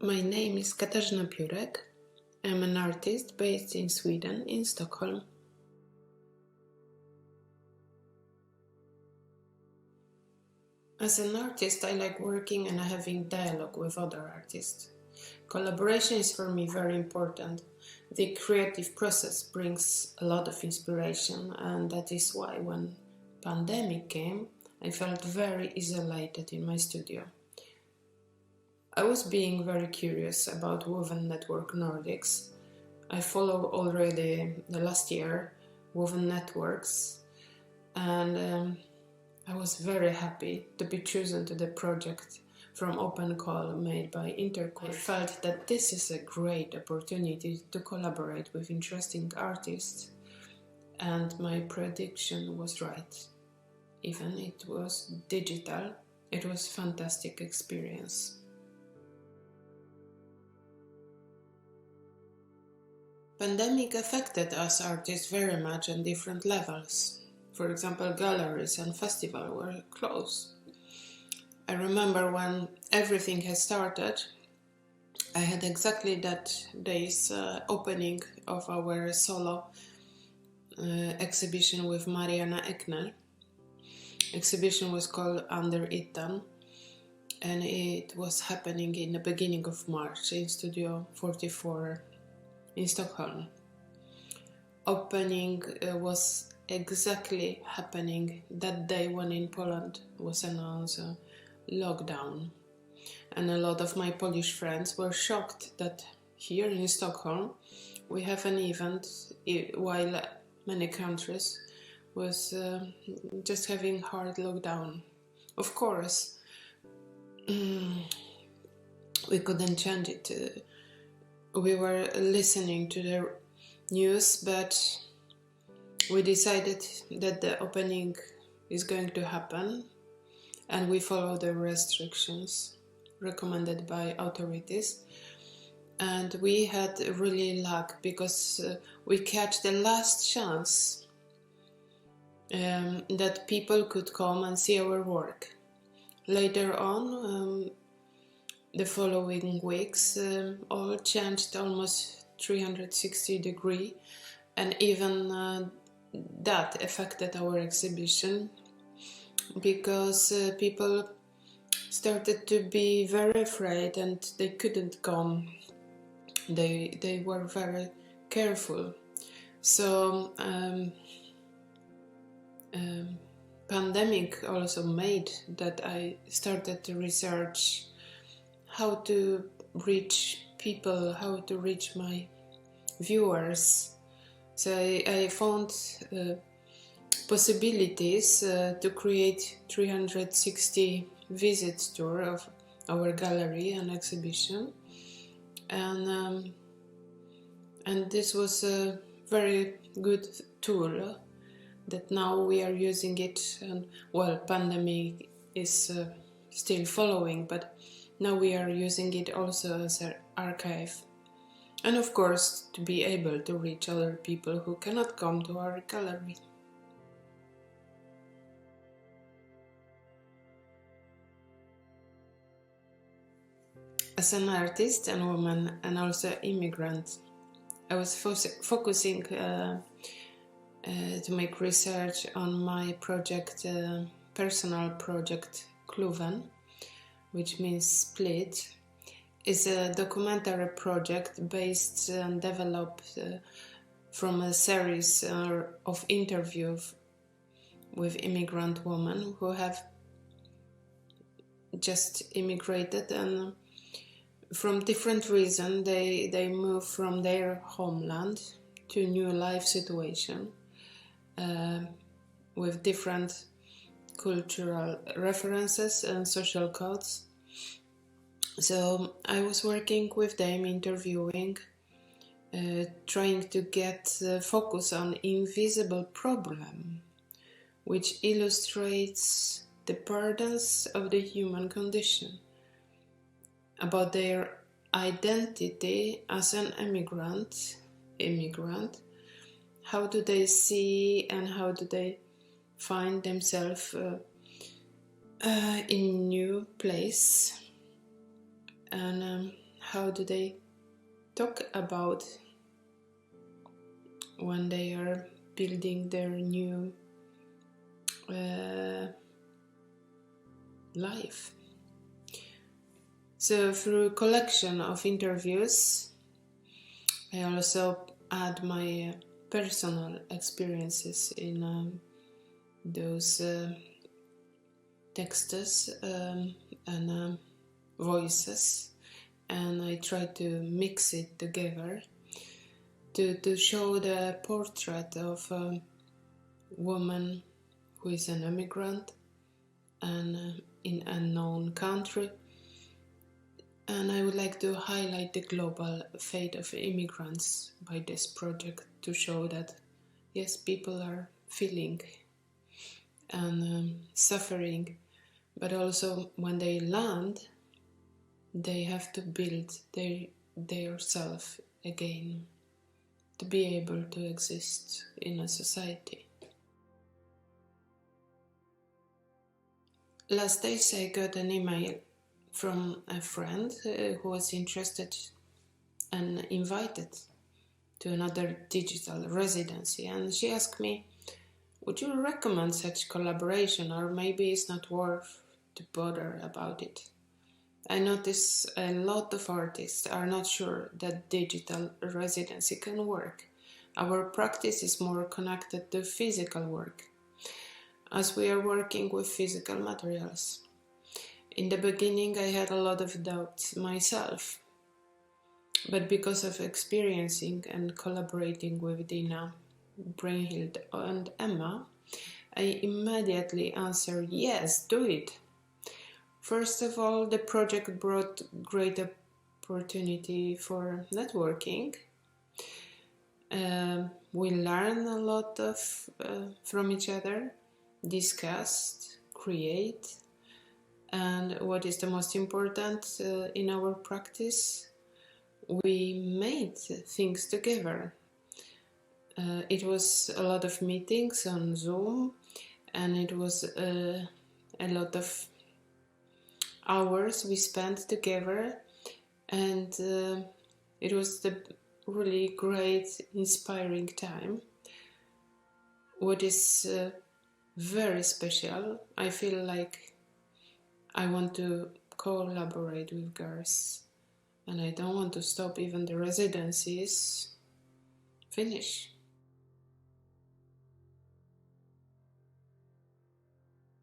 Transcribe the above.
My name is Katarzyna Piórek. I'm an artist based in Sweden, in Stockholm. As an artist, I like working and having dialogue with other artists. Collaboration is for me very important. The creative process brings a lot of inspiration, and that is why when pandemic came, I felt very isolated in my studio. I was being very curious about Woven Network Nordics. I follow already the last year Woven Networks, and I was very happy to be chosen to the project from open call made by Intercourse. I felt that this is a great opportunity to collaborate with interesting artists, and my prediction was right. Even it was digital, it was a fantastic experience. Pandemic affected us artists very much on different levels. For example, galleries and festivals were closed. I remember when everything had started, I had exactly that day's opening of our solo exhibition with Mariana Ekner. Exhibition was called Under Itan, and it was happening in the beginning of March in Studio 44 in Stockholm. Opening was exactly happening that day when in Poland was announced a lockdown, and a lot of my Polish friends were shocked that here in Stockholm we have an event while many countries was just having hard lockdown. Of course, we couldn't change it. We were listening to the news, but we decided that the opening is going to happen, and we follow the restrictions recommended by authorities. And we had really luck because we catch the last chance that people could come and see our work. Later on, the following weeks, all changed almost 360 degrees, and even that affected our exhibition because people started to be very afraid and they couldn't come. They were very careful. So pandemic also made that I started to research how to reach people, how to reach my viewers. So I found possibilities to create 360 visits tour of our gallery and exhibition, and this was a very good tool that now we are using it. And well, pandemic is still following, but now we are using it also as an archive. And of course, to be able to reach other people who cannot come to our gallery. As an artist and woman and also immigrant, I was focusing to make research on my project, personal project Kluven, which means split. Is a documentary project based and developed from a series of interviews with immigrant women who have just immigrated, and from different reasons they move from their homeland to a new life situation with different cultural references and social codes. So I was working with them, interviewing, trying to get focus on invisible problem, which illustrates the burdens of the human condition, about their identity as an immigrant, how do they see and how do they find themselves in new place. And how do they talk about when they are building their new life. So through a collection of interviews, I also add my personal experiences in those texts and voices, and I try to mix it together to show the portrait of a woman who is an immigrant and in an unknown country. And I would like to highlight the global fate of immigrants by this project to show that, yes, people are feeling and suffering, but also when they land, they have to build their self again to be able to exist in a society. Last days I got an email from a friend who was interested and invited to another digital residency, and she asked me, would you recommend such collaboration, or maybe it's not worth to bother about it? I notice a lot of artists are not sure that digital residency can work. Our practice is more connected to physical work, as we are working with physical materials. In the beginning, I had a lot of doubts myself, but because of experiencing and collaborating with Dina, Brynhild, and Emma, I immediately answered, yes, do it. First of all, the project brought great opportunity for networking. We learned a lot from each other, discussed, create, and what is the most important in our practice, we made things together. It was a lot of meetings on Zoom, and it was a lot of hours we spent together, and it was the really great, inspiring time. What is very special, I feel like I want to collaborate with girls, and I don't want to stop even the residencies finish.